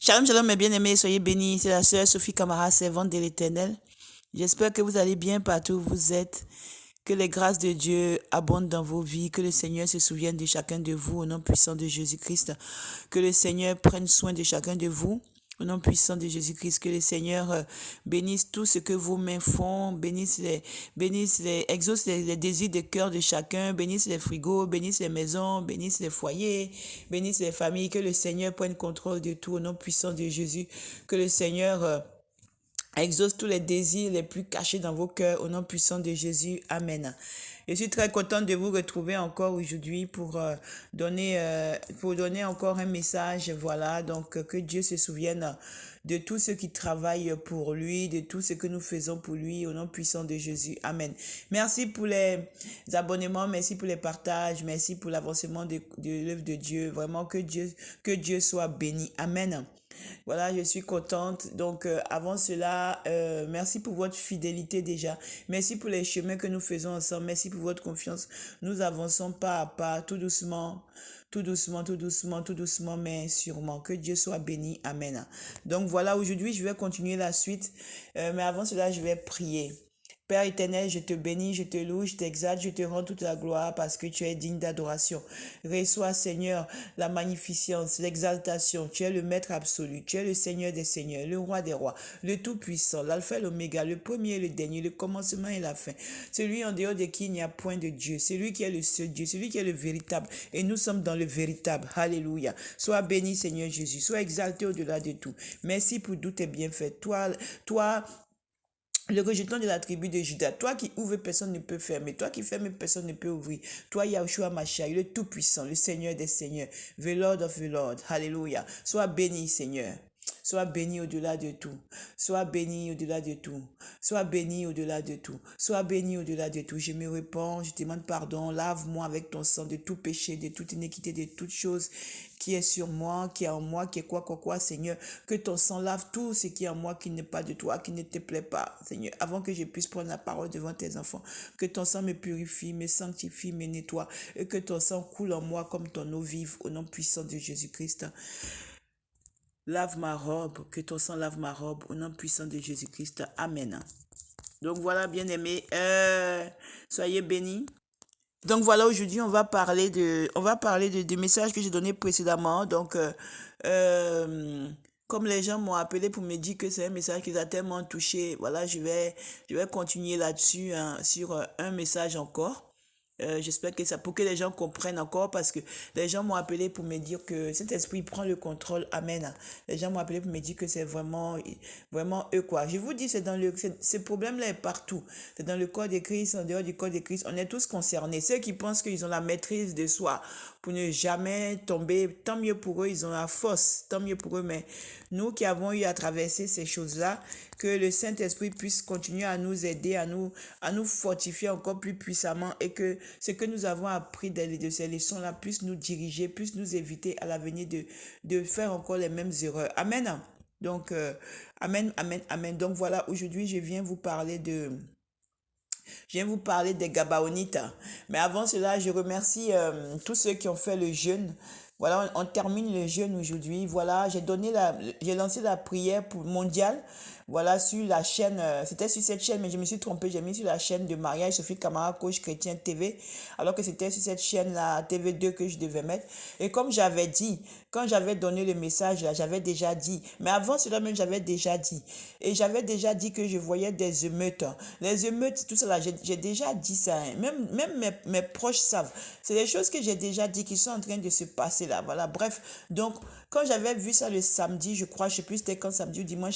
Shalom, shalom, mes bien-aimés, soyez bénis. C'est la sœur Sophie Camara, servante de l'Éternel. J'espère que vous allez bien partout où vous êtes. Que les grâces de Dieu abondent dans vos vies. Que le Seigneur se souvienne de chacun de vous au nom puissant de Jésus-Christ. Que le Seigneur prenne soin de chacun de vous. Au nom puissant de Jésus-Christ, que le Seigneur bénisse tout ce que vos mains font, exauce les désirs de cœur de chacun, bénisse les frigos, bénisse les maisons, bénisse les foyers, bénisse les familles, que le Seigneur prenne contrôle de tout au nom puissant de Jésus, que le Seigneur exauce tous les désirs les plus cachés dans vos cœurs au nom puissant de Jésus. Amen. Je suis très contente de vous retrouver encore aujourd'hui pour donner encore un message. Voilà, donc que Dieu se souvienne de tous ceux qui travaillent pour lui, de tout ce que nous faisons pour lui, au nom puissant de Jésus. Amen. Merci pour les abonnements, merci pour les partages, merci pour l'avancement de l'œuvre de Dieu. Vraiment que Dieu soit béni. Amen. Voilà, je suis contente. Donc, avant cela, merci pour votre fidélité déjà. Merci pour les chemins que nous faisons ensemble. Merci pour votre confiance. Nous avançons pas à pas, tout doucement, tout doucement, tout doucement, tout doucement, mais sûrement. Que Dieu soit béni. Amen. Donc, voilà, aujourd'hui, je vais continuer la suite. Mais avant cela, je vais prier. Père éternel, je te bénis, je te loue, je t'exalte, je te rends toute la gloire parce que tu es digne d'adoration. Reçois, Seigneur, la magnificence, l'exaltation. Tu es le Maître absolu, tu es le Seigneur des seigneurs, le Roi des rois, le Tout-Puissant, l'Alpha et l'Oméga, le premier et le dernier, le commencement et la fin. Celui en dehors de qui il n'y a point de Dieu, celui qui est le seul Dieu, celui qui est le véritable. Et nous sommes dans le véritable. Alléluia. Sois béni, Seigneur Jésus. Sois exalté au-delà de tout. Merci pour tous tes bienfaits. Toi, le rejeton de la tribu de Judas, toi qui ouvres, personne ne peut fermer. Toi qui fermes, personne ne peut ouvrir. Toi, Yahushua Mashiach, le Tout-Puissant, le Seigneur des Seigneurs, the Lord of the Lord. Alléluia. Sois béni, Seigneur. Sois béni au-delà de tout. Sois béni au-delà de tout. Sois béni au-delà de tout. Sois béni au-delà de tout. Je me répands, je te demande pardon. Lave-moi avec ton sang de tout péché, de toute iniquité, de toute chose qui est sur moi, qui est en moi, qui est quoi, Seigneur. Que ton sang lave tout ce qui est en moi, qui n'est pas de toi, qui ne te plaît pas, Seigneur. Avant que je puisse prendre la parole devant tes enfants, que ton sang me purifie, me sanctifie, me nettoie, et que ton sang coule en moi comme ton eau vive, au nom puissant de Jésus-Christ. Lave ma robe, que ton sang lave ma robe, au nom puissant de Jésus-Christ. Amen. Donc voilà, bien-aimés, soyez bénis. Donc voilà, aujourd'hui, on va parler de messages que j'ai donnés précédemment. Donc, comme les gens m'ont appelé pour me dire que c'est un message qui les a tellement touchés, voilà, je vais continuer là-dessus, hein, sur un message encore. J'espère que ça, pour que les gens comprennent encore, parce que les gens m'ont appelé pour me dire que cet esprit prend le contrôle. Amen. Les gens m'ont appelé pour me dire que c'est vraiment eux, quoi. Je vous dis, ce problème-là est partout. C'est dans le corps de Christ, en dehors du corps de Christ. On est tous concernés. Ceux qui pensent qu'ils ont la maîtrise de soi pour ne jamais tomber, tant mieux pour eux, ils ont la force, tant mieux pour eux. Mais nous qui avons eu à traverser ces choses-là, que le Saint-Esprit puisse continuer à nous aider, à nous fortifier encore plus puissamment, et que ce que nous avons appris de ces leçons-là puisse nous diriger, puisse nous éviter à l'avenir de faire encore les mêmes erreurs. Amen. Donc, amen, amen, amen. Donc voilà, aujourd'hui, je viens vous parler des Gabaonites. Mais avant cela, je remercie tous ceux qui ont fait le jeûne. Voilà, on termine le jeûne aujourd'hui. Voilà, j'ai lancé la prière mondiale. Voilà, sur la chaîne, c'était sur cette chaîne, mais je me suis trompée, j'ai mis sur la chaîne de Maria Sophie Camara, coach chrétien TV, alors que c'était sur cette chaîne, la TV2, que je devais mettre. Et comme j'avais dit, quand j'avais donné le message, là, j'avais déjà dit, mais avant cela même, j'avais déjà dit. Et j'avais déjà dit que je voyais des émeutes. Les émeutes, tout ça là, j'ai déjà dit ça, hein. Même mes proches savent. C'est des choses que j'ai déjà dit qui sont en train de se passer là. Voilà, bref. Donc, quand j'avais vu ça le samedi, je crois, je sais plus c'était quand, samedi ou dimanche,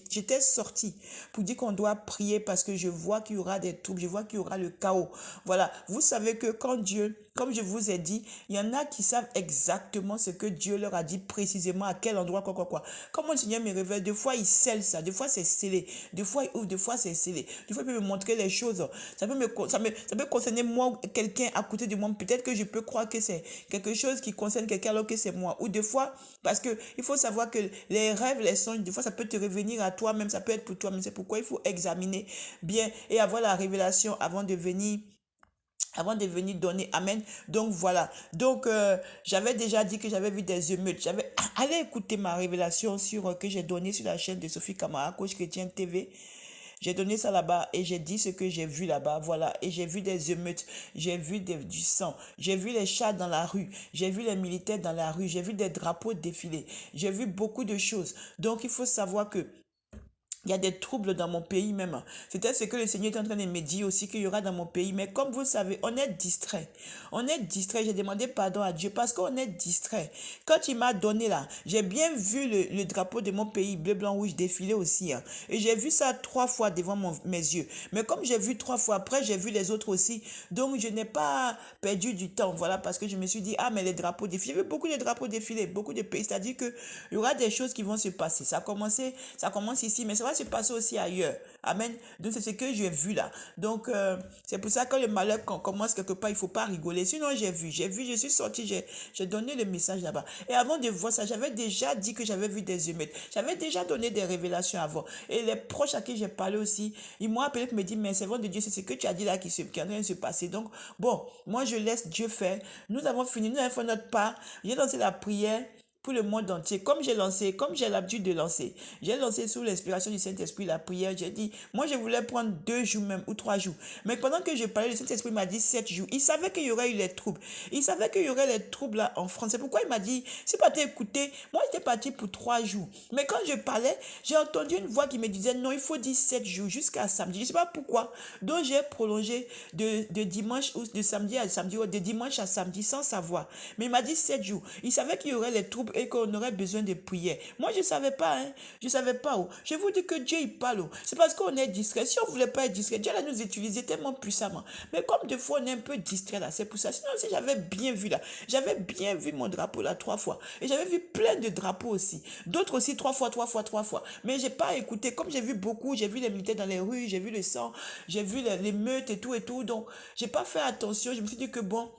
j'étais sortie pour dire qu'on doit prier parce que je vois qu'il y aura des troubles, je vois qu'il y aura le chaos. Voilà, vous savez que quand Dieu, comme je vous ai dit, il y en a qui savent exactement ce que Dieu leur a dit précisément, à quel endroit, quoi. Comme le Seigneur me révèle, des fois il scelle ça, des fois c'est scellé, des fois il ouvre, des fois c'est scellé, des fois il peut me montrer les choses. Ça peut concerner moi ou quelqu'un à côté de moi. Peut-être que je peux croire que c'est quelque chose qui concerne quelqu'un alors que c'est moi. Ou des fois, parce que il faut savoir que les rêves, les songes, des fois ça peut te revenir à toi-même, ça peut être pour toi-même. C'est pourquoi il faut examiner bien et avoir la révélation avant de venir avant de venir donner. Amen. Donc voilà. Donc j'avais déjà dit que j'avais vu des émeutes. Allez écouter ma révélation sur que j'ai donné sur la chaîne de Sophie Camara, Coach Chrétien TV. J'ai donné ça là-bas et j'ai dit ce que j'ai vu là-bas. Voilà. Et j'ai vu des émeutes. J'ai vu du sang. J'ai vu les chats dans la rue. J'ai vu les militaires dans la rue. J'ai vu des drapeaux défiler. J'ai vu beaucoup de choses. Donc il faut savoir que il y a des troubles dans mon pays même. C'était ce que le Seigneur est en train de me dire aussi qu'il y aura dans mon pays. Mais comme vous le savez, on est distrait. On est distrait. J'ai demandé pardon à Dieu parce qu'on est distrait. Quand il m'a donné là, j'ai bien vu le drapeau de mon pays, bleu, blanc, rouge, défiler aussi. Hein. Et j'ai vu ça 3 fois devant mes yeux. Mais comme j'ai vu 3 fois, après j'ai vu les autres aussi. Donc je n'ai pas perdu du temps. Voilà, parce que je me suis dit, ah mais les drapeaux défilent. J'ai vu beaucoup de drapeaux défiler, beaucoup de pays. C'est-à-dire qu'il y aura des choses qui vont se passer. Ça commence ici, mais ça va se passer aussi ailleurs. Amen. Donc c'est ce que j'ai vu là. Donc c'est pour ça que le malheur commence quelque part, il ne faut pas rigoler. Sinon j'ai vu, je suis sorti, j'ai donné le message là-bas. Et avant de voir ça, j'avais déjà dit que j'avais vu des émeutes. J'avais déjà donné des révélations avant. Et les proches à qui j'ai parlé aussi, ils m'ont appelé pour me dire, mais c'est vrai de Dieu, c'est ce que tu as dit là qui est en train de se passer. Donc bon, moi je laisse Dieu faire. Nous avons fini, nous avons fait notre part. J'ai lancé la prière pour le monde entier. Comme j'ai l'habitude de lancer, j'ai lancé sous l'inspiration du Saint-Esprit la prière. J'ai dit, moi je voulais prendre 2 jours même ou 3 jours. Mais pendant que je parlais, le Saint-Esprit m'a dit 7 jours. Il savait qu'il y aurait eu les troubles. Il savait qu'il y aurait les troubles là en France. C'est pourquoi il m'a dit, c'est pas t'écouter. Moi j'étais parti pour 3 jours. Mais quand je parlais, j'ai entendu une voix qui me disait, non, il faut dire 7 jours jusqu'à samedi. Je ne sais pas pourquoi. Donc j'ai prolongé de dimanche ou de samedi à samedi ou de dimanche à samedi sans savoir. Mais il m'a dit 7 jours. Il savait qu'il y aurait les troubles et qu'on aurait besoin de prier. Moi, je ne savais pas. Hein. Je ne savais pas. Je vous dis que Dieu, il parle. C'est parce qu'on est distrait. Si on ne voulait pas être distrait, Dieu allait nous utiliser tellement puissamment. Mais comme des fois, on est un peu distrait là, c'est pour ça. Sinon, si j'avais bien vu là, j'avais bien vu mon drapeau là 3 fois. Et j'avais vu plein de drapeaux aussi. D'autres aussi 3 fois, 3 fois. Mais je n'ai pas écouté. Comme j'ai vu beaucoup, j'ai vu les militaires dans les rues, j'ai vu le sang, j'ai vu les meutes et tout et tout. Donc, je n'ai pas fait attention. Je me suis dit que bon,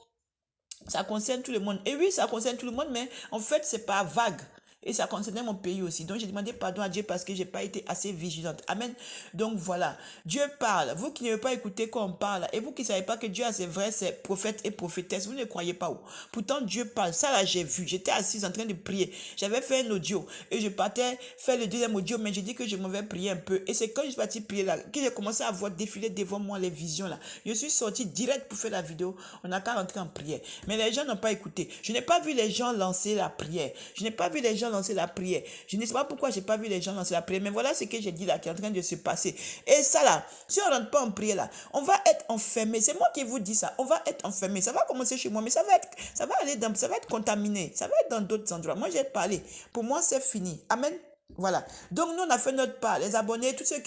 ça concerne tout le monde. Et oui, ça concerne tout le monde, mais en fait, c'est pas vague. Et ça concernait mon pays aussi. Donc, j'ai demandé pardon à Dieu parce que j'ai pas été assez vigilante. Amen. Donc, voilà. Dieu parle. Vous qui n'avez pas écouté quand on parle, et vous qui ne savez pas que Dieu a ses vrais, ses prophètes et prophétesses, vous ne croyez pas où. Pourtant, Dieu parle. Ça, là, j'ai vu. J'étais assise en train de prier. J'avais fait un audio. Et je partais faire le deuxième audio, mais j'ai dit que je m'en vais prier un peu. Et c'est quand je suis parti prier là, que j'ai commencé à voir défiler devant moi les visions là. Je suis sorti direct pour faire la vidéo. On n'a qu'à rentrer en prière. Mais les gens n'ont pas écouté. Je n'ai pas vu les gens lancer la prière. Je n'ai pas vu les gens lancer la prière. Je ne sais pas pourquoi je n'ai pas vu les gens lancer la prière. Mais voilà ce que j'ai dit là qui est en train de se passer. Et ça là, si on ne rentre pas en prière là, on va être enfermé. C'est moi qui vous dis ça. On va être enfermé. Ça va commencer chez moi, mais ça va être contaminé. Ça va être dans d'autres endroits. Moi, j'ai parlé. Pour moi, c'est fini. Amen. Voilà. Donc, nous, on a fait notre part. Les abonnés, tous ceux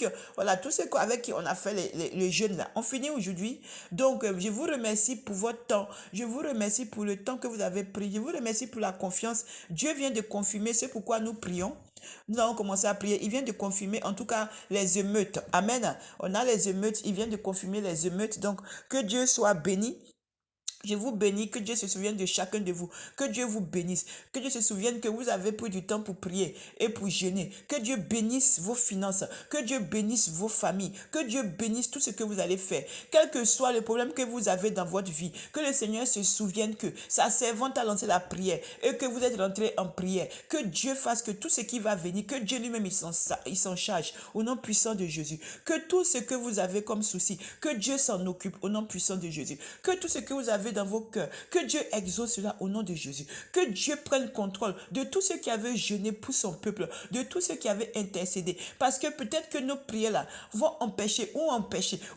avec qui on a fait les jeûnes là, on finit aujourd'hui. Donc, je vous remercie pour votre temps. Je vous remercie pour le temps que vous avez pris. Je vous remercie pour la confiance. Dieu vient de confirmer ce pourquoi nous prions. Nous avons commencé à prier. Il vient de confirmer, en tout cas, les émeutes. Amen. On a les émeutes. Il vient de confirmer les émeutes. Donc, que Dieu soit béni. Je vous bénis, que Dieu se souvienne de chacun de vous, que Dieu vous bénisse, que Dieu se souvienne que vous avez pris du temps pour prier et pour jeûner, que Dieu bénisse vos finances, que Dieu bénisse vos familles, que Dieu bénisse tout ce que vous allez faire, quel que soit le problème que vous avez dans votre vie, que le Seigneur se souvienne que sa servante a lancé la prière et que vous êtes rentré en prière, que Dieu fasse que tout ce qui va venir, que Dieu lui-même il s'en charge au nom puissant de Jésus, que tout ce que vous avez comme souci, que Dieu s'en occupe au nom puissant de Jésus, que tout ce que vous avez dans vos cœurs, que Dieu exauce cela au nom de Jésus, que Dieu prenne contrôle de tous ceux qui avaient jeûné pour son peuple, de tous ceux qui avaient intercédé, parce que peut-être que nos prières là vont empêcher,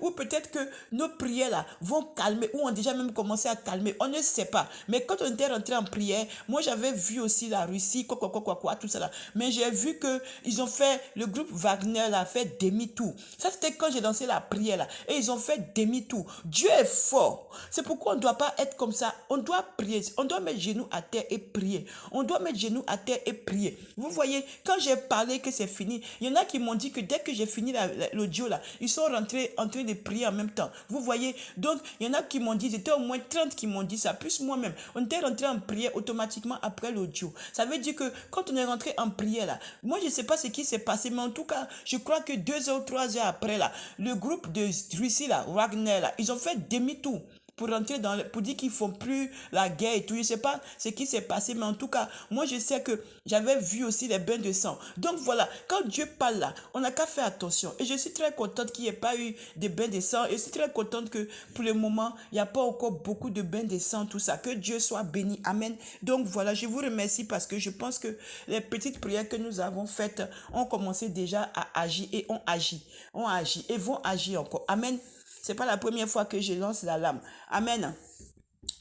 ou peut-être que nos prières là vont calmer, ou ont déjà même commencé à calmer, on ne sait pas, mais quand on était rentré en prière, moi j'avais vu aussi la Russie, tout ça là, mais j'ai vu que ils ont fait, le groupe Wagner là, fait demi-tour, ça c'était quand j'ai lancé la prière là, et ils ont fait demi-tour. Dieu est fort, c'est pourquoi on ne doit pas être comme ça. On doit prier. On doit mettre genoux à terre et prier. On doit mettre genoux à terre et prier. Vous voyez, quand j'ai parlé que c'est fini, il y en a qui m'ont dit que dès que j'ai fini l'audio là, ils sont rentrés en train de prier en même temps. Vous voyez, donc il y en a qui m'ont dit, c'était au moins 30 qui m'ont dit ça, plus moi-même. On était rentré en prière automatiquement après l'audio. Ça veut dire que quand on est rentré en prière là, moi je ne sais pas ce qui s'est passé, mais en tout cas, je crois que 2 heures ou 3 heures après là, le groupe de Russie là, Wagner là, ils ont fait demi-tour. pour rentrer pour dire qu'ils font plus la guerre et tout. Je sais pas ce qui s'est passé, mais en tout cas, moi je sais que j'avais vu aussi les bains de sang. Donc voilà, quand Dieu parle là, on n'a qu'à faire attention. Et je suis très contente qu'il n'y ait pas eu de bains de sang. Et je suis très contente que pour le moment, il n'y a pas encore beaucoup de bains de sang, tout ça. Que Dieu soit béni. Amen. Donc voilà, je vous remercie parce que je pense que les petites prières que nous avons faites ont commencé déjà à agir et ont agi. Ont agi et vont agir encore. Amen. C'est pas la première fois que je lance la lame. Amen.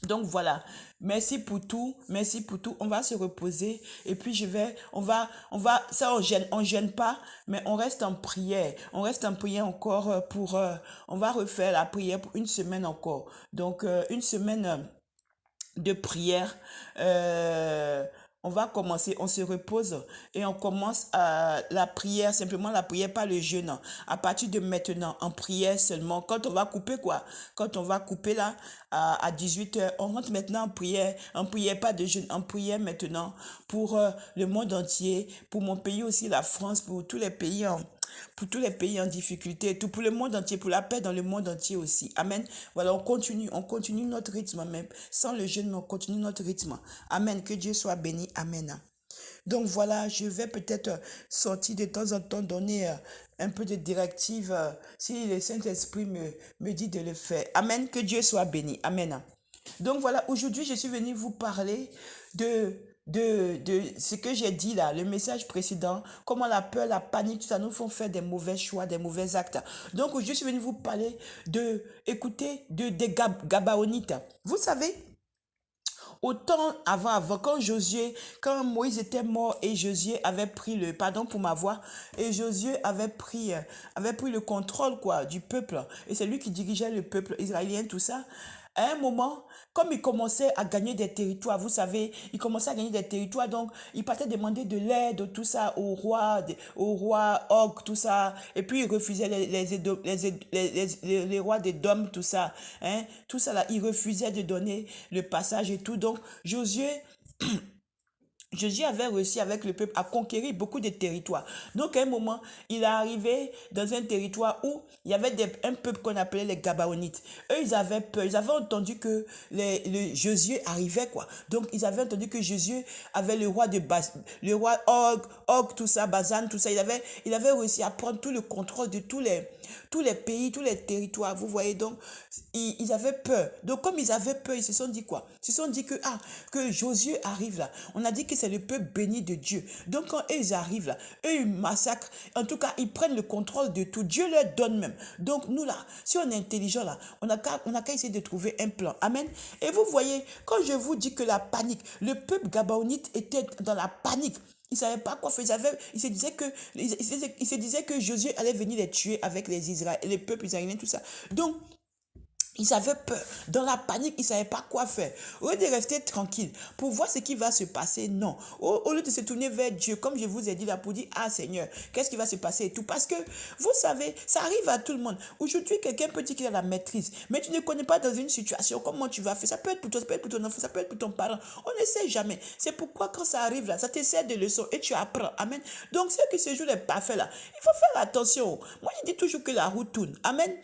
Donc voilà, merci pour tout, merci pour tout. On va se reposer et puis ça on gêne pas, mais on reste en prière. On reste en prière encore on va refaire la prière pour une semaine encore. Donc une semaine de prière. On va commencer, on se repose et on commence la prière, simplement la prière, pas le jeûne. À partir de maintenant, en prière seulement. Quand on va couper quoi? Quand on va couper là à 18h, on rentre maintenant en prière, pas de jeûne, en prière maintenant pour le monde entier, pour mon pays aussi, la France, pour tous les pays en difficulté, tout pour le monde entier, pour la paix dans le monde entier aussi. Amen. Voilà, on continue notre rythme même. Sans le jeûne, on continue notre rythme. Amen. Que Dieu soit béni. Amen. Donc voilà, je vais peut-être sortir de temps en temps, donner un peu de directives si le Saint-Esprit me dit de le faire. Amen. Que Dieu soit béni. Amen. Donc voilà, aujourd'hui, je suis venue vous parler de, de ce que j'ai dit là, le message précédent, comment la peur, la panique, tout ça nous font faire des mauvais choix, des mauvais actes. Donc aujourd'hui, je suis venue vous parler des Gabaonites. Vous savez, autant quand Moïse était mort et Josué avait pris pardon pour ma voix, et Josué avait pris le contrôle quoi, du peuple, et c'est lui qui dirigeait le peuple israélien, tout ça. À un moment, comme il commençait à gagner des territoires, vous savez, il commençait à gagner des territoires, donc il partait demander de l'aide, tout ça, au roi Og, tout ça, et puis il refusait les rois des Dômes, tout ça, hein, tout ça là, il refusait de donner le passage et tout, donc Jésus avait réussi avec le peuple à conquérir beaucoup de territoires. Donc, à un moment, il est arrivé dans un territoire où il y avait un peuple qu'on appelait les Gabaonites. Eux, ils avaient peur. Ils avaient entendu que Josué arrivait, quoi. Donc, ils avaient entendu que Josué avait le roi Og, tout ça, Bazan, tout ça. Il avait réussi à prendre tout le contrôle de tous les pays, tous les territoires. Vous voyez, donc, ils avaient peur. Donc, comme ils avaient peur, ils se sont dit quoi? Ils se sont dit que Josué arrive là. On a dit que c'est le peuple béni de Dieu. Donc, quand ils arrivent là, eux, ils massacrent. En tout cas, ils prennent le contrôle de tout. Dieu leur donne même. Donc, nous là, si on est intelligent là, on n'a qu'à essayer de trouver un plan. Amen. Et vous voyez, quand je vous dis que la panique, le peuple gabaonite était dans la panique. Ils ne savaient pas quoi faire. Ils se disaient que Josué allait venir les tuer avec les peuples israéliens, tout ça. Donc, ils avaient peur. Dans la panique, ils ne savaient pas quoi faire. Au lieu de rester tranquille pour voir ce qui va se passer, non. Au lieu de se tourner vers Dieu, comme je vous ai dit là, pour dire, ah Seigneur, qu'est-ce qui va se passer et tout. Parce que, vous savez, ça arrive à tout le monde. Aujourd'hui, quelqu'un peut dire qu'il a la maîtrise, mais tu ne connais pas dans une situation comment tu vas faire. Ça peut être pour toi, ça peut être pour ton enfant, ça peut être pour ton parent. On ne sait jamais. C'est pourquoi quand ça arrive là, ça te sert de leçon et tu apprends. Amen. Donc, ceux qui se jouent les parfaits là, il faut faire attention. Moi, je dis toujours que la roue tourne. Amen.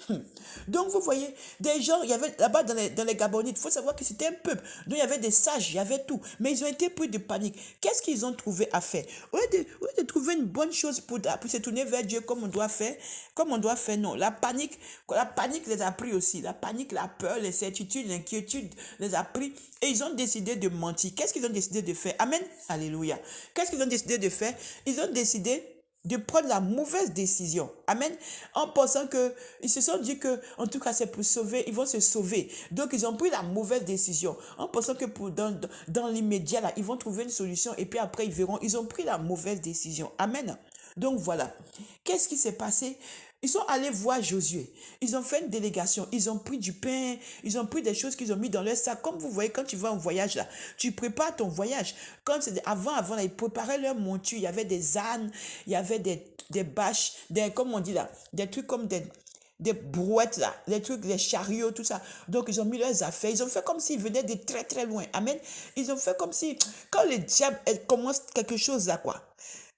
Donc, vous voyez, des gens, il y avait là-bas dans les Gabonites, il faut savoir que c'était un peuple. Donc il y avait des sages, il y avait tout. Mais ils ont été pris de panique. Qu'est-ce qu'ils ont trouvé à faire? Au lieu de trouver une bonne chose pour se tourner vers Dieu comme on doit faire, non. La panique les a pris aussi. La panique, la peur, l'incertitude, l'inquiétude les a pris. Et ils ont décidé de mentir. Qu'est-ce qu'ils ont décidé de faire? Amen. Alléluia. Qu'est-ce qu'ils ont décidé de faire? Ils ont décidé de prendre la mauvaise décision. Amen. En pensant que, ils se sont dit que, en tout cas, c'est pour sauver, ils vont se sauver. Donc, ils ont pris la mauvaise décision. En pensant que dans l'immédiat, là, ils vont trouver une solution et puis après, ils verront, ils ont pris la mauvaise décision. Amen. Donc, voilà. Qu'est-ce qui s'est passé? Ils sont allés voir Josué. Ils ont fait une délégation. Ils ont pris du pain. Ils ont pris des choses qu'ils ont mis dans leur sac. Comme vous voyez, quand tu vas en voyage, là, tu prépares ton voyage. Avant, là, ils préparaient leur monture. Il y avait des ânes, il y avait des bâches, comme on dit là, des trucs comme des brouettes là, les trucs, les chariots, tout ça. Donc, ils ont mis leurs affaires. Ils ont fait comme s'ils venaient de très, très loin. Amen. Ils ont fait comme si, quand le diable commence quelque chose là, quoi.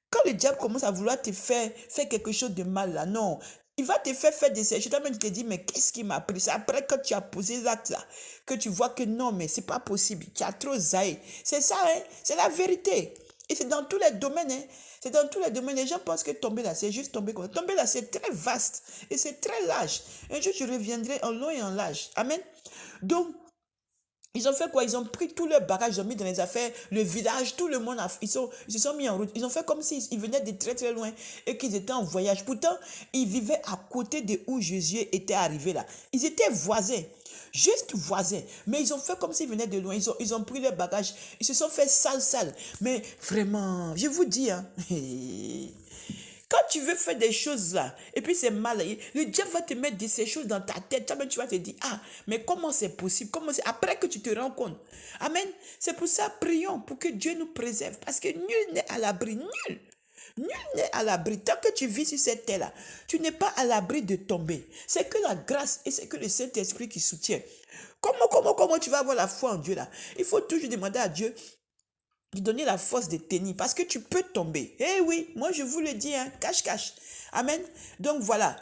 Quand le diable commence à vouloir te faire quelque chose de mal là, non. Il va te faire des séjours. Toi-même, tu te dis, mais qu'est-ce qui m'a pris? C'est après que tu as posé l'acte là, que tu vois que non, mais c'est pas possible. Tu as trop zaï. C'est ça, hein? C'est la vérité. Et c'est dans tous les domaines, hein? C'est dans tous les domaines. Les gens pensent que tomber là, c'est juste tomber comme ça. Tomber là, c'est très vaste et c'est très large. Un jour, je reviendrai en long et en large. Amen. Donc, ils ont fait quoi? Ils ont pris tout leur bagage, ils ont mis dans les affaires, le village, tout le monde, ils se sont mis en route. Ils ont fait comme s'ils venaient de très très loin et qu'ils étaient en voyage. Pourtant, ils vivaient à côté de où Jésus était arrivé là. Ils étaient voisins, juste voisins. Mais ils ont fait comme s'ils venaient de loin. Ils ont pris leur bagage, ils se sont fait sale. Mais vraiment, je vous dis, hein, quand tu veux faire des choses là, et puis c'est mal, le diable va te mettre ces choses dans ta tête. Toi-même, tu vas te dire, ah, mais comment c'est possible? Comment c'est? Après que tu te rends compte. Amen. C'est pour ça, prions pour que Dieu nous préserve. Parce que nul n'est à l'abri. Nul. Nul n'est à l'abri. Tant que tu vis sur cette terre-là, tu n'es pas à l'abri de tomber. C'est que la grâce et c'est que le Saint-Esprit qui soutient. Comment tu vas avoir la foi en Dieu là? Il faut toujours demander à Dieu de donner la force de tenir parce que tu peux tomber. Eh oui, moi je vous le dis, hein, cache. Amen. Donc voilà.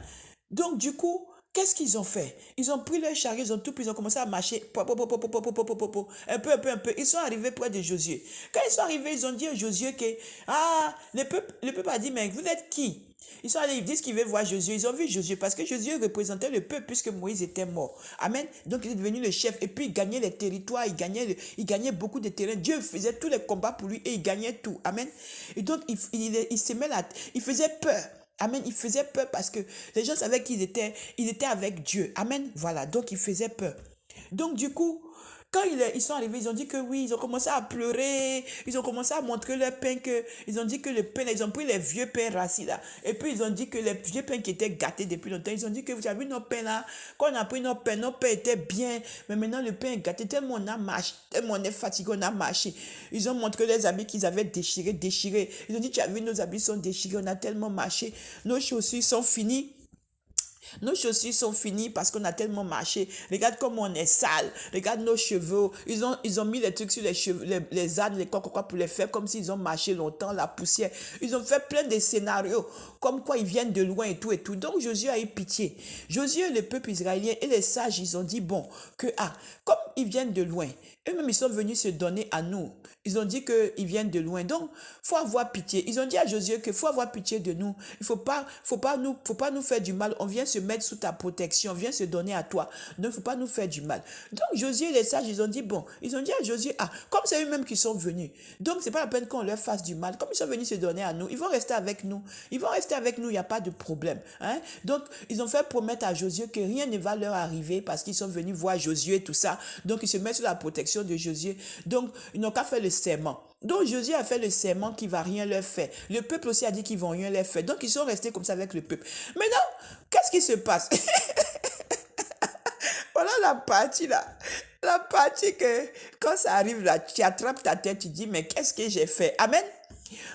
Donc du coup, qu'est-ce qu'ils ont fait? Ils ont pris leur chariot, ils ont tout pris, ils ont commencé à marcher. Un peu. Ils sont arrivés près de Josué. Quand ils sont arrivés, ils ont dit à Josué que, ah, le peuple a dit, mais vous êtes qui? Ils sont allés, ils disent qu'ils veulent voir Josué. Ils ont vu Josué parce que Josué représentait le peuple puisque Moïse était mort. Amen. Donc il est devenu le chef et puis il gagnait les territoires, il gagnait beaucoup de terrains. Dieu faisait tous les combats pour lui et il gagnait tout. Amen. Et donc il faisait peur. Amen. Il faisait peur parce que les gens savaient il était avec Dieu. Amen. Voilà. Donc il faisait peur. Donc du coup, quand ils sont arrivés, ils ont dit que oui, ils ont commencé à pleurer, ils ont commencé à montrer leur pain, ils ont dit que le pain, ils ont pris les vieux pains rassis là, et puis ils ont dit que les vieux pains qui étaient gâtés depuis longtemps, ils ont dit que vous avez vu nos pains là, quand on a pris nos pains étaient bien, mais maintenant le pain est gâté, tellement on a marché, tellement on est fatigué, on a marché. Ils ont montré les habits qu'ils avaient déchirés. Ils ont dit, tu as vu, nos habits sont déchirés, on a tellement marché, nos chaussures sont finies. Nos chaussures sont finies parce qu'on a tellement marché. Regarde comment on est sale. Regarde nos cheveux. Ils ont mis les trucs sur les cheveux, les ânes, les quoi pour les faire comme s'ils ont marché longtemps, la poussière. Ils ont fait plein de scénarios comme quoi ils viennent de loin et tout et tout. Donc Josué a eu pitié. Josué, le peuple israélien et les sages, ils ont dit bon, comme ils viennent de loin, eux-mêmes ils sont venus se donner à nous. Ils ont dit qu'ils viennent de loin. Donc, faut avoir pitié. Ils ont dit à Josué qu'il faut avoir pitié de nous. Il faut pas nous faire du mal. On vient se mettre sous ta protection. On vient se donner à toi. Donc, il ne faut pas nous faire du mal. Donc, Josué et les sages, ils ont dit, bon, ils ont dit à Josué, comme c'est eux-mêmes qui sont venus. Donc, c'est pas la peine qu'on leur fasse du mal. Comme ils sont venus se donner à nous, ils vont rester avec nous. Il n'y a pas de problème. Hein? Donc, ils ont fait promettre à Josué que rien ne va leur arriver parce qu'ils sont venus voir Josué, tout ça. Donc, ils se mettent sous la protection de Josué. Donc, ils n'ont qu'à faire le serment. Donc Josué a fait le serment qu'il ne va rien leur faire. Le peuple aussi a dit qu'ils ne vont rien leur faire. Donc ils sont restés comme ça avec le peuple. Maintenant, qu'est-ce qui se passe? Voilà la partie là. La partie que quand ça arrive là, tu attrapes ta tête, tu dis, mais qu'est-ce que j'ai fait? Amen.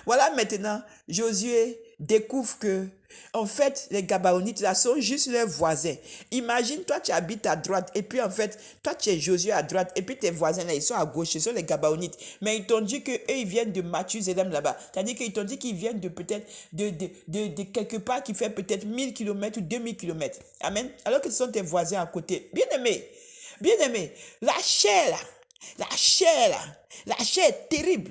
Voilà maintenant, Josué découvre que, en fait, les Gabaonites là sont juste leurs voisins. Imagine, toi, tu habites à droite, et puis en fait, toi, tu es Josué à droite, et puis tes voisins là, ils sont à gauche, ce sont les Gabaonites. Mais ils t'ont dit qu'eux, ils viennent de Mathusalem là-bas. C'est-à-dire qu'ils t'ont dit qu'ils viennent de peut-être, de quelque part qui fait peut-être 1000 km ou 2000 km. Amen. Alors que ce sont tes voisins à côté. Bien aimé, la chair là, la chair est terrible.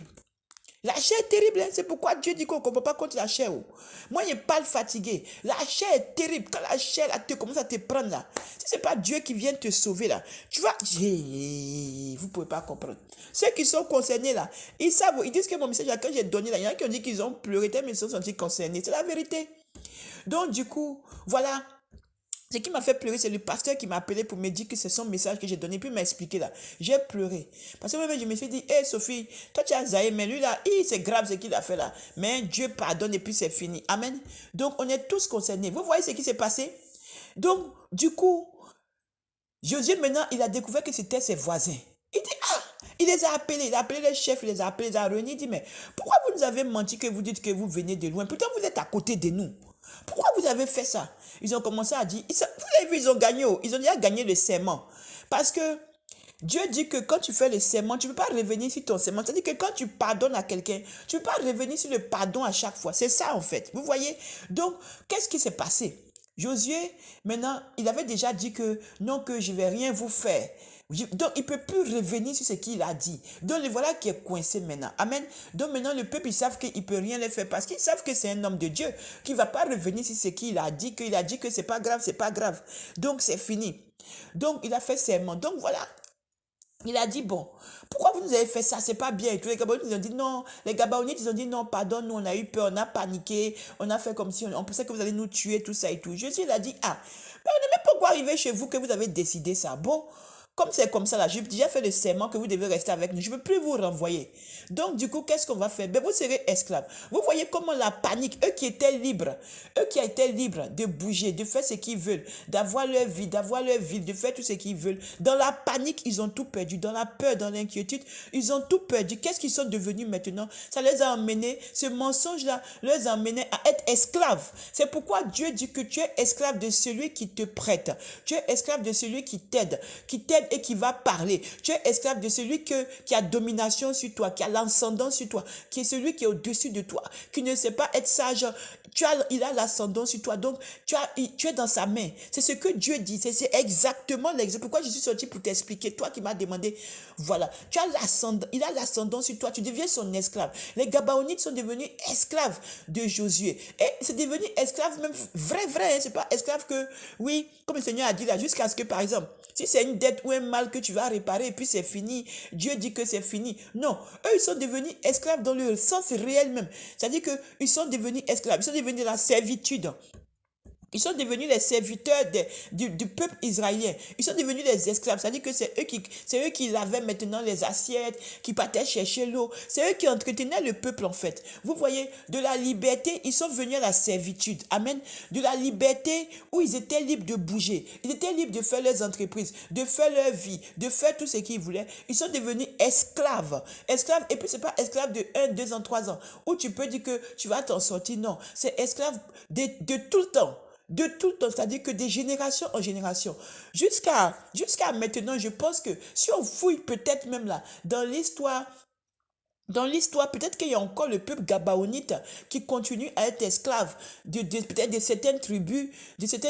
La chair est terrible, hein? C'est pourquoi Dieu dit qu'on ne comprend pas contre la chair. Oh. Moi, je parle fatigué. La chair est terrible. Quand la chair là, commence à te prendre là, si ce n'est pas Dieu qui vient te sauver là, tu vois, vous ne pouvez pas comprendre. Ceux qui sont concernés là, ils savent, ils disent que mon message là, quand j'ai donné là, il y en a qui ont dit qu'ils ont pleuré, mais ils se sont sentis concernés. C'est la vérité. Donc, du coup, voilà. Ce qui m'a fait pleurer, c'est le pasteur qui m'a appelé pour me dire que c'est son message que j'ai donné, puis il m'a expliqué là. J'ai pleuré. Parce que moi, je me suis dit, hé Sophie, toi tu as zaï, mais lui là, c'est grave ce qu'il a fait là. Mais Dieu pardonne et puis c'est fini. Amen. Donc on est tous concernés. Vous voyez ce qui s'est passé? Donc, du coup, Josué maintenant, il a découvert que c'était ses voisins. Il dit, il les a appelés, il a appelé les chefs, il les a appelés, il les a réunis, il dit, mais pourquoi vous nous avez menti que vous dites que vous venez de loin? Pourtant, vous êtes à côté de nous. Pourquoi vous avez fait ça? Ils ont commencé à dire, vous avez vu, ils ont gagné, ils ont déjà gagné le serment. Parce que Dieu dit que quand tu fais le serment, tu ne peux pas revenir sur ton serment. C'est-à-dire que quand tu pardonnes à quelqu'un, tu ne peux pas revenir sur le pardon à chaque fois. C'est ça en fait. Vous voyez? Donc, qu'est-ce qui s'est passé? Josué, maintenant, il avait déjà dit que non, que je ne vais rien vous faire. Donc, il ne peut plus revenir sur ce qu'il a dit. Donc, le voilà qui est coincé maintenant. Amen. Donc, maintenant, le peuple, ils savent qu'il ne peut rien leur faire parce qu'ils savent que c'est un homme de Dieu qui ne va pas revenir sur ce qu'il a dit, qu'il a dit que c'est pas grave, c'est pas grave. Donc, c'est fini. Donc, il a fait serment. Donc, voilà. Il a dit, bon, pourquoi vous nous avez fait ça? C'est pas bien. Et tous les Gabaonites, ils ont dit non. Les Gabaonites, ils ont dit non, pardon, nous, on a eu peur, on a paniqué, on a fait comme si on pensait que vous allez nous tuer, tout ça et tout. Jésus, il a dit, ah, mais on n'est même pas encore arrivé chez vous que vous avez décidé ça. Bon, comme c'est comme ça, là, j'ai déjà fait le serment que vous devez rester avec nous. Je ne peux plus vous renvoyer. Donc, du coup, qu'est-ce qu'on va faire? Ben, vous serez esclaves. Vous voyez comment la panique, eux qui étaient libres de bouger, de faire ce qu'ils veulent, d'avoir leur vie, de faire tout ce qu'ils veulent. Dans la panique, ils ont tout perdu. Dans la peur, dans l'inquiétude, ils ont tout perdu. Qu'est-ce qu'ils sont devenus maintenant? Ça les a emmenés, ce mensonge-là, les a emmenés à être esclaves. C'est pourquoi Dieu dit que tu es esclave de celui qui te prête. Tu es esclave de celui qui t'aide et qui va parler. Tu es esclave de celui qui a domination sur toi, qui a l'ascendant sur toi, qui est celui qui est au-dessus de toi, qui ne sait pas être sage. Il a l'ascendant sur toi, donc tu es dans sa main. C'est ce que Dieu dit, c'est exactement l'exemple. Pourquoi je suis sorti pour t'expliquer, toi qui m'as demandé, voilà, il a l'ascendant sur toi, tu deviens son esclave. Les Gabaonites sont devenus esclaves de Josué. Et c'est devenu esclave même vrai, hein, c'est pas esclave que, oui, comme le Seigneur a dit là, jusqu'à ce que, par exemple, si c'est une dette ou un mal que tu vas réparer et puis c'est fini, Dieu dit que c'est fini. Non, eux, ils sont devenus esclaves dans le sens réel même. C'est-à-dire qu'ils sont devenus esclaves, ils sont devenus de la servitude. Ils sont devenus les serviteurs du peuple israélien. Ils sont devenus les esclaves. C'est-à-dire que c'est eux qui lavaient maintenant les assiettes, qui partaient chercher l'eau. C'est eux qui entretenaient le peuple en fait. Vous voyez, de la liberté, ils sont venus à la servitude. Amen. De la liberté où ils étaient libres de bouger. Ils étaient libres de faire leurs entreprises, de faire leur vie, de faire tout ce qu'ils voulaient. Ils sont devenus esclaves. Esclaves, et puis c'est pas esclave de 1, 2 ans, 3 ans, où tu peux dire que tu vas t'en sortir. Non, c'est esclave de tout le temps. De tout le temps, c'est-à-dire que des générations en génération. Jusqu'à maintenant, je pense que si on fouille peut-être même là, dans l'histoire, peut-être qu'il y a encore le peuple gabaonite qui continue à être esclave peut-être de certaines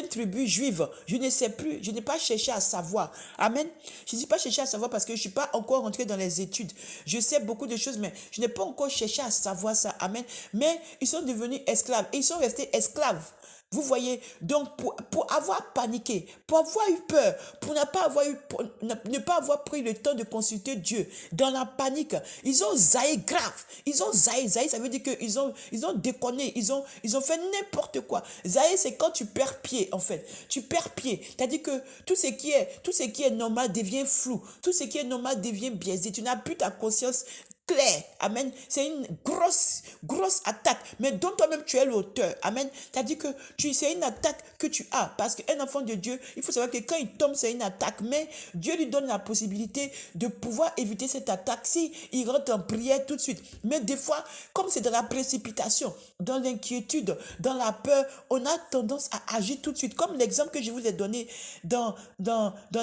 tribus juives. Je ne sais plus, je n'ai pas cherché à savoir. Amen. Je n'ai pas cherché à savoir parce que je ne suis pas encore rentré dans les études. Je sais beaucoup de choses, mais je n'ai pas encore cherché à savoir ça. Amen. Mais ils sont devenus esclaves et ils sont restés esclaves. Vous voyez, donc pour avoir paniqué, pour avoir eu peur, pour ne pas avoir pris le temps de consulter Dieu, dans la panique, ils ont zaï grave. Ils ont zaï, ça veut dire qu'ils ont déconné, ils ont fait n'importe quoi. Zaï, c'est quand tu perds pied, en fait. Tu perds pied. C'est-à-dire que tout ce qui est normal devient flou. Tout ce qui est normal devient biaisé. Tu n'as plus ta conscience clair. Amen. C'est une grosse attaque. Mais dont toi-même tu es l'auteur. Amen. C'est-à-dire que c'est une attaque que tu as. Parce qu'un enfant de Dieu, il faut savoir que quand il tombe, c'est une attaque. Mais Dieu lui donne la possibilité de pouvoir éviter cette attaque si il rentre en prière tout de suite. Mais des fois, comme c'est dans la précipitation, dans l'inquiétude, dans la peur, on a tendance à agir tout de suite. Comme l'exemple que je vous ai donné dans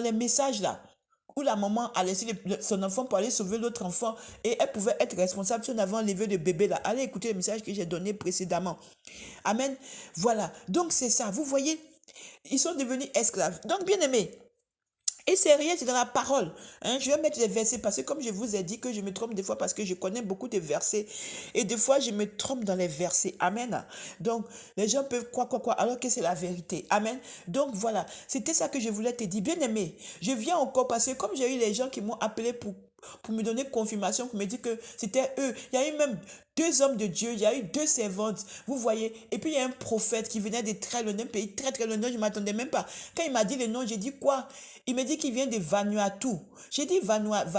les messages là, où la maman a laissé son enfant pour aller sauver l'autre enfant et elle pouvait être responsable si on avait enlevé le bébé là. Allez écouter le message que j'ai donné précédemment. Amen. Voilà. Donc c'est ça. Vous voyez, ils sont devenus esclaves. Donc bien aimés, et c'est rien, c'est dans la parole. Hein? Je vais mettre les versets parce que comme je vous ai dit que je me trompe des fois parce que je connais beaucoup de versets et des fois je me trompe dans les versets. Amen. Donc les gens peuvent croire alors que c'est la vérité. Amen. Donc voilà, c'était ça que je voulais te dire. Bien aimé, je viens encore parce que comme j'ai eu les gens qui m'ont appelé pour me donner confirmation, pour me dire que c'était eux. Il y a eu même 2 hommes de Dieu, il y a eu 2 servantes, vous voyez. Et puis il y a un prophète qui venait de très loin, d'un pays très très loin, je ne m'attendais même pas. Quand il m'a dit le nom, j'ai dit quoi? Il m'a dit qu'il vient de Vanuatu. J'ai dit Vanuatu,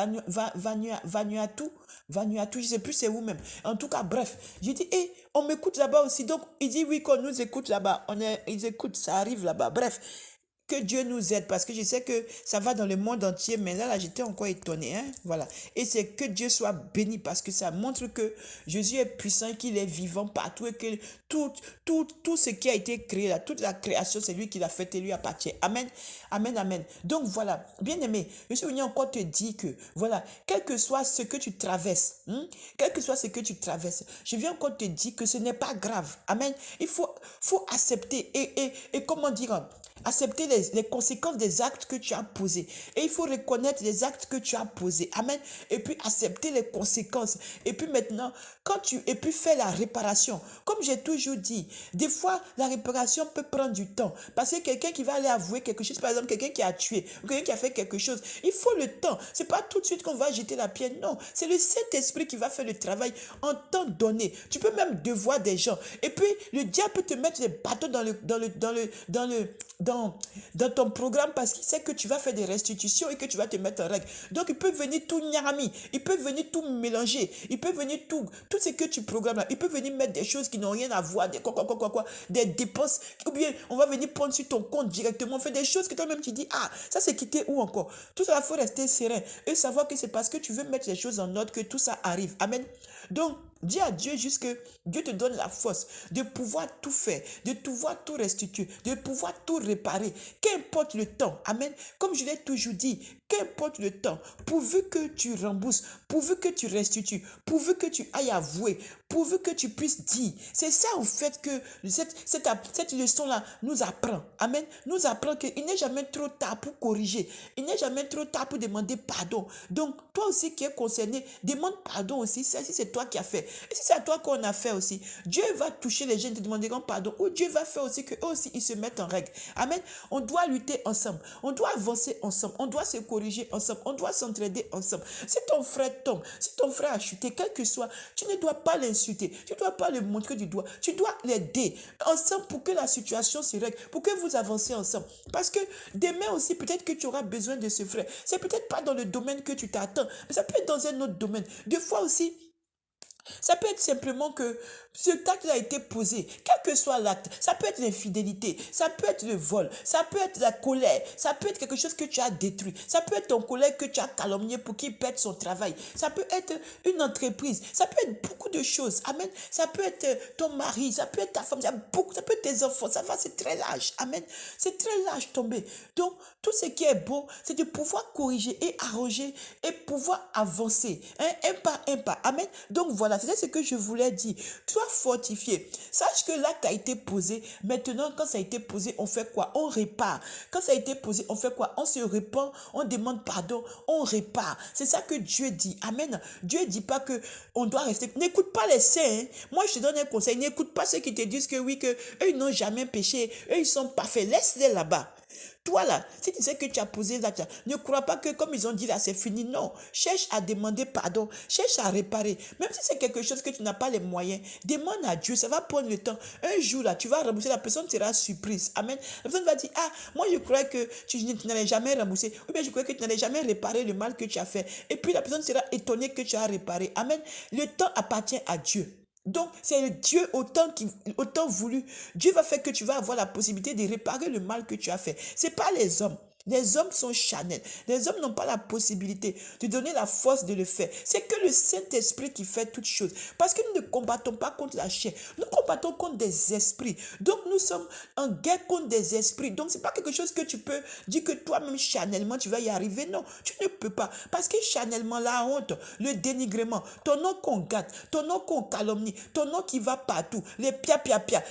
je ne sais plus c'est où même. En tout cas, bref, j'ai dit, on m'écoute là-bas aussi. Donc, il dit oui qu'on nous écoute là-bas. Ils écoutent, ça arrive là-bas. Bref, Que Dieu nous aide parce que je sais que ça va dans le monde entier, mais là j'étais encore étonnée. Hein? Voilà. Et c'est que Dieu soit béni parce que ça montre que Jésus est puissant, qu'il est vivant partout et que tout ce qui a été créé, là, toute la création, c'est lui qui l'a fait et lui appartient. Amen. Amen, amen. Donc voilà, bien aimé, je suis venu encore te dire que, voilà, quel que soit ce que tu traverses, quel que soit ce que tu traverses, je viens encore te dire que ce n'est pas grave. Amen. Il faut accepter et comment dire, accepter les conséquences des actes que tu as posés. Et il faut reconnaître les actes que tu as posés. Amen. Et puis accepter les conséquences. Et puis maintenant, et puis faire la réparation. Comme j'ai toujours dit, des fois, la réparation peut prendre du temps. Parce que quelqu'un qui va aller avouer quelque chose, par exemple, quelqu'un qui a tué, ou quelqu'un qui a fait quelque chose, il faut le temps. C'est pas tout de suite qu'on va jeter la pierre. Non, c'est le Saint-Esprit qui va faire le travail en temps donné. Tu peux même devoir des gens. Et puis, le diable peut te mettre les bâtons dans ton programme parce qu'il sait que tu vas faire des restitutions et que tu vas te mettre en règle. Donc, il peut venir tout nyarami, il peut venir tout mélanger, il peut venir tout ce que tu programmes là, il peut venir mettre des choses qui n'ont rien à voir, des dépenses, ou bien on va venir prendre sur ton compte directement, faire des choses que toi-même tu dis, ah, ça c'est quitté où encore? Tout ça, il faut rester serein et savoir que c'est parce que tu veux mettre les choses en ordre que tout ça arrive. Amen. Donc, dis à Dieu juste que Dieu te donne la force de pouvoir tout faire, de pouvoir tout restituer, de pouvoir tout réparer. Qu'importe le temps. Amen. Comme je l'ai toujours dit, qu'importe le temps, pourvu que tu rembourses, pourvu que tu restitues, pourvu que tu ailles avouer, pourvu que tu puisses dire. C'est ça en fait que cette leçon-là nous apprend. Amen. Nous apprend qu'il n'est jamais trop tard pour corriger. Il n'est jamais trop tard pour demander pardon. Donc, toi aussi qui es concerné, demande pardon aussi. Si c'est toi qui as fait. Et si c'est à toi qu'on a fait aussi, Dieu va toucher les gens qui te demanderont pardon. Ou Dieu va faire aussi qu'eux aussi, ils se mettent en règle. Amen. On doit lutter ensemble. On doit avancer ensemble. On doit se corriger ensemble. On doit s'entraider ensemble. Si ton frère tombe, si ton frère a chuté, quel que soit, tu ne dois pas l'insulter. Tu ne dois pas le montrer du doigt. Tu dois l'aider ensemble pour que la situation se règle, pour que vous avancez ensemble. Parce que demain aussi, peut-être que tu auras besoin de ce frère. C'est peut-être pas dans le domaine que tu t'attends, mais ça peut être dans un autre domaine. Des fois aussi, ça peut être simplement que ce acte a été posé, quel que soit l'acte. Ça peut être l'infidélité, ça peut être le vol, ça peut être la colère, ça peut être quelque chose que tu as détruit, ça peut être ton collègue que tu as calomnié pour qu'il perde son travail, ça peut être une entreprise, ça peut être beaucoup de choses. Amen. Ça peut être ton mari, ça peut être ta femme, ça peut être tes enfants, ça va, c'est très large. Amen. C'est très large tombé. Donc, tout ce qui est beau, c'est de pouvoir corriger et arranger et pouvoir avancer, hein, un pas, un pas. Amen. Donc, voilà, c'est ce que je voulais dire. Sois fortifié. Sache que l'acte a été posé. Maintenant, quand ça a été posé, on fait quoi? On répare. Quand ça a été posé, on fait quoi? On se répand, on demande pardon, on répare. C'est ça que Dieu dit. Amen. Dieu ne dit pas que on doit rester. N'écoute pas les saints. Hein. Moi, je te donne un conseil. N'écoute pas ceux qui te disent que oui, que eux, ils n'ont jamais péché. Eux, ils sont parfaits. Laisse-les là-bas. Toi là, si tu sais que tu as posé l'acte, ne crois pas que comme ils ont dit là, c'est fini. Non, cherche à demander pardon, cherche à réparer. Même si c'est quelque chose que tu n'as pas les moyens, demande à Dieu, ça va prendre le temps. Un jour là, tu vas rembourser, la personne sera surprise. Amen. La personne va dire, ah, moi je croyais que tu n'allais jamais rembourser, ou bien je croyais que tu n'allais jamais réparer le mal que tu as fait. Et puis la personne sera étonnée que tu as réparé. Amen. Le temps appartient à Dieu. Donc, c'est Dieu autant voulu. Dieu va faire que tu vas avoir la possibilité de réparer le mal que tu as fait. Ce n'est pas les hommes. Les hommes sont charnels. Les hommes n'ont pas la possibilité de donner la force de le faire. C'est que le Saint-Esprit qui fait toutes choses. Parce que nous ne combattons pas contre la chair. Nous combattons contre des esprits. Donc, nous sommes en guerre contre des esprits. Donc, ce n'est pas quelque chose que tu peux dire que toi-même, charnellement, tu vas y arriver. Non, tu ne peux pas. Parce que charnellement, la honte, le dénigrement, ton nom qu'on gâte, ton nom qu'on calomnie, ton nom qui va partout, les pia,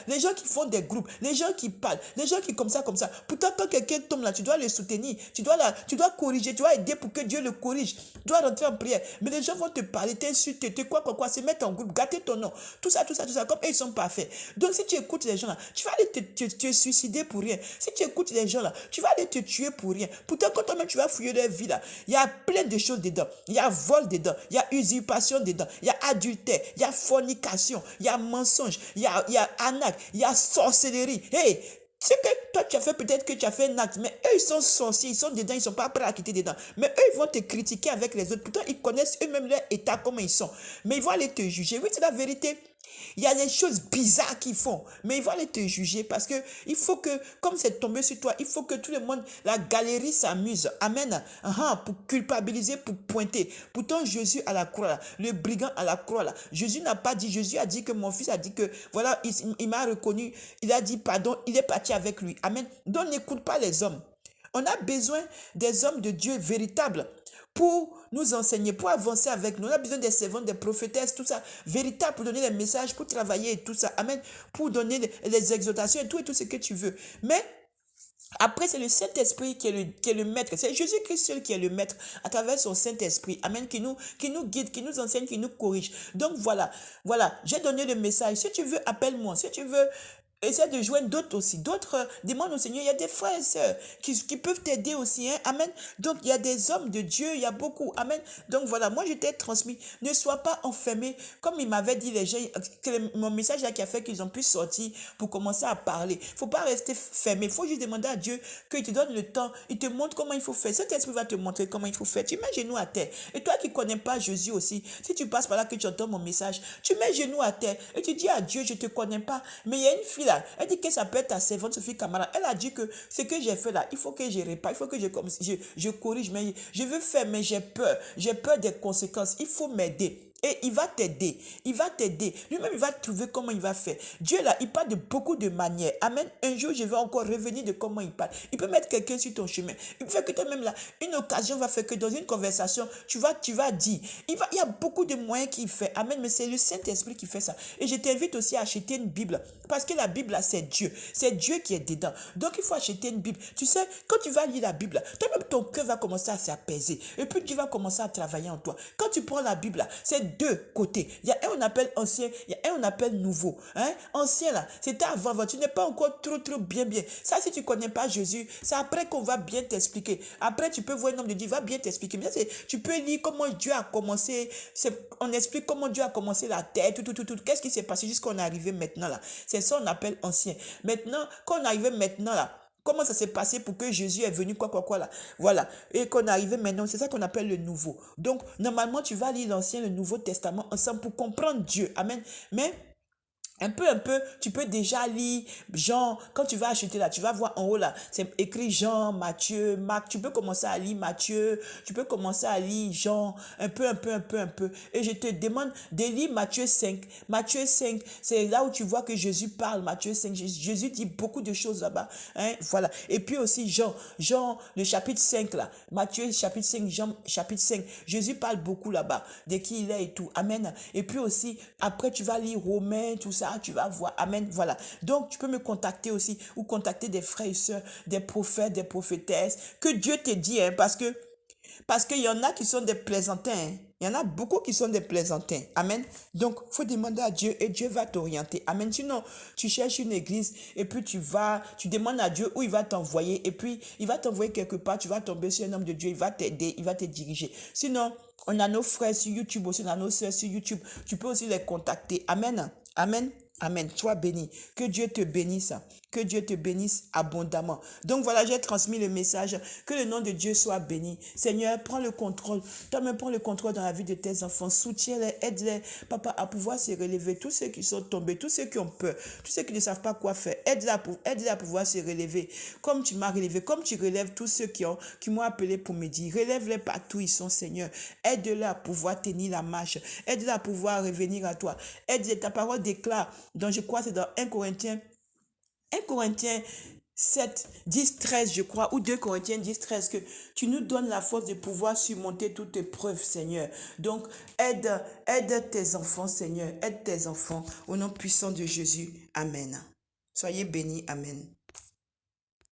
les gens qui font des groupes, les gens qui parlent, les gens qui comme ça. Pourtant, quand quelqu'un tombe là, tu dois le soutenir. Tu dois corriger, tu dois aider pour que Dieu le corrige. Tu dois rentrer en prière. Mais les gens vont te parler, t'insulter, se mettre en groupe, gâter ton nom. Tout ça, comme ils sont parfaits. Donc, si tu écoutes les gens là, tu vas aller te suicider pour rien. Si tu écoutes les gens là, tu vas aller te tuer pour rien. Pourtant, quand toi-même tu vas fouiller leur vie là, il y a plein de choses dedans. Il y a vol dedans, il y a usurpation dedans, il y a adultère, il y a fornication, il y a mensonge, il y a arnaque, il y a sorcellerie. Hey! C'est que toi, tu as fait peut-être que tu as fait un acte, mais eux, ils sont sorciers, ils sont dedans, ils ne sont pas prêts à quitter dedans. Mais eux, ils vont te critiquer avec les autres. Pourtant, ils connaissent eux-mêmes leur état, comment ils sont. Mais ils vont aller te juger. Oui, c'est la vérité. Il y a des choses bizarres qu'ils font, mais ils vont aller te juger parce que il faut que, comme c'est tombé sur toi, il faut que tout le monde, la galerie s'amuse. Amen. Pour culpabiliser, pour pointer. Pourtant, Jésus à la croix, là, le brigand à la croix, là, Jésus n'a pas dit, Jésus a dit que mon fils a dit que, voilà, il m'a reconnu, il a dit pardon, il est parti avec lui. Amen. Donc, n'écoute pas les hommes. On a besoin des hommes de Dieu véritables pour nous enseigner, pour avancer avec nous. On a besoin des servantes, des prophétesses, tout ça, véritable pour donner les messages, pour travailler et tout ça. Amen. Pour donner les exhortations et tout ce que tu veux. Mais après, c'est le Saint-Esprit qui est le maître. C'est Jésus-Christ seul qui est le maître à travers son Saint-Esprit. Amen. Qui nous guide, qui nous enseigne, qui nous corrige. Donc voilà, j'ai donné le message. Si tu veux, appelle-moi. Si tu veux, essaie de joindre d'autres aussi. D'autres demandent au Seigneur. Il y a des frères et sœurs qui peuvent t'aider aussi. Hein? Amen. Donc, il y a des hommes de Dieu. Il y a beaucoup. Amen. Donc, voilà. Moi, je t'ai transmis. Ne sois pas enfermé. Comme il m'avait dit les gens, mon message là qui a fait qu'ils ont pu sortir pour commencer à parler. Il ne faut pas rester fermé. Il faut juste demander à Dieu qu'il te donne le temps. Il te montre comment il faut faire. Cet esprit va te montrer comment il faut faire. Tu mets genoux à terre. Et toi qui ne connais pas Jésus aussi, si tu passes par là que tu entends mon message, tu mets genoux à terre et tu dis à Dieu, je ne te connais pas. Mais il y a une fille là, elle dit que ça peut être ta servante Sophie Kamara. Elle a dit que ce que j'ai fait là, il faut que je répare, il faut que je corrige, mais je veux faire, mais j'ai peur des conséquences. Il faut m'aider. Et il va t'aider. Il va t'aider. Lui-même, il va trouver comment il va faire. Dieu, là, il parle de beaucoup de manières. Amen. Un jour, je vais encore revenir de comment il parle. Il peut mettre quelqu'un sur ton chemin. Il fait que toi-même, là, une occasion va faire que dans une conversation, tu vas dire. Il y a beaucoup de moyens qu'il fait. Amen. Mais c'est le Saint-Esprit qui fait ça. Et je t'invite aussi à acheter une Bible. Parce que la Bible, là, c'est Dieu. C'est Dieu qui est dedans. Donc, il faut acheter une Bible. Tu sais, quand tu vas lire la Bible, toi-même, ton cœur va commencer à s'apaiser. Et puis, tu vas commencer à travailler en toi. Quand tu prends la Bible, là, c'est deux côtés. Il y a un on appelle ancien, il y a un on appelle nouveau. Hein? Ancien là, c'était avant, tu n'es pas encore trop bien. Ça, si tu ne connais pas Jésus, c'est après qu'on va bien t'expliquer. Après, tu peux voir un homme de Dieu, il va bien t'expliquer. Mais tu peux lire comment Dieu a commencé, on explique comment Dieu a commencé la terre, tout. Qu'est-ce qui s'est passé jusqu'à on est arrivé maintenant là. C'est ça on appelle ancien. Maintenant, quand on est arrivé maintenant là, comment ça s'est passé pour que Jésus est venu, quoi, là. Voilà. Et qu'on est arrivé maintenant, c'est ça qu'on appelle le nouveau. Donc, normalement, tu vas lire l'Ancien et le Nouveau Testament ensemble pour comprendre Dieu. Amen. Mais un peu, tu peux déjà lire Jean, quand tu vas acheter là, tu vas voir en haut là, c'est écrit Jean, Matthieu, Marc, tu peux commencer à lire Matthieu, tu peux commencer à lire Jean, un peu, et je te demande de lire Matthieu 5, c'est là où tu vois que Jésus parle, Matthieu 5, Jésus dit beaucoup de choses là-bas, hein, voilà, et puis aussi Jean, le chapitre 5 là, Matthieu chapitre 5, Jean chapitre 5, Jésus parle beaucoup là-bas, de qui il est et tout, amen, et puis aussi, après tu vas lire Romains, tout ça, tu vas voir. Amen. Voilà. Donc, tu peux me contacter aussi ou contacter des frères et sœurs, des prophètes, des prophétesses. Que Dieu te dit, hein, parce qu'il y en a qui sont des plaisantins. Hein. Il y en a beaucoup qui sont des plaisantins. Amen. Donc, il faut demander à Dieu et Dieu va t'orienter. Amen. Sinon, tu cherches une église et puis tu demandes à Dieu où il va t'envoyer et puis il va t'envoyer quelque part. Tu vas tomber sur un homme de Dieu. Il va t'aider, il va te diriger. Sinon, on a nos frères sur YouTube aussi, on a nos sœurs sur YouTube. Tu peux aussi les contacter. Amen. Amen. Amen. Sois béni. Que Dieu te bénisse. Que Dieu te bénisse abondamment. Donc voilà, j'ai transmis le message. Que le nom de Dieu soit béni. Seigneur, prends le contrôle. Toi-même, prends le contrôle dans la vie de tes enfants. Soutiens-les, aide-les, papa, à pouvoir se relever. Tous ceux qui sont tombés, tous ceux qui ont peur, tous ceux qui ne savent pas quoi faire, aide-les à pouvoir se relever. Comme tu m'as relevé, comme tu relèves tous ceux qui m'ont appelé pour me dire. Relève-les partout, ils sont, Seigneur. Aide-les à pouvoir tenir la marche. Aide-les à pouvoir revenir à toi. Aide-les, ta parole déclare, donc je crois que c'est dans 1 Corinthiens 7, 10, 13, je crois, ou 2 Corinthiens 10, 13, que tu nous donnes la force de pouvoir surmonter toute épreuve, Seigneur. Donc, aide tes enfants, Seigneur. Aide tes enfants. Au nom puissant de Jésus. Amen. Soyez bénis. Amen.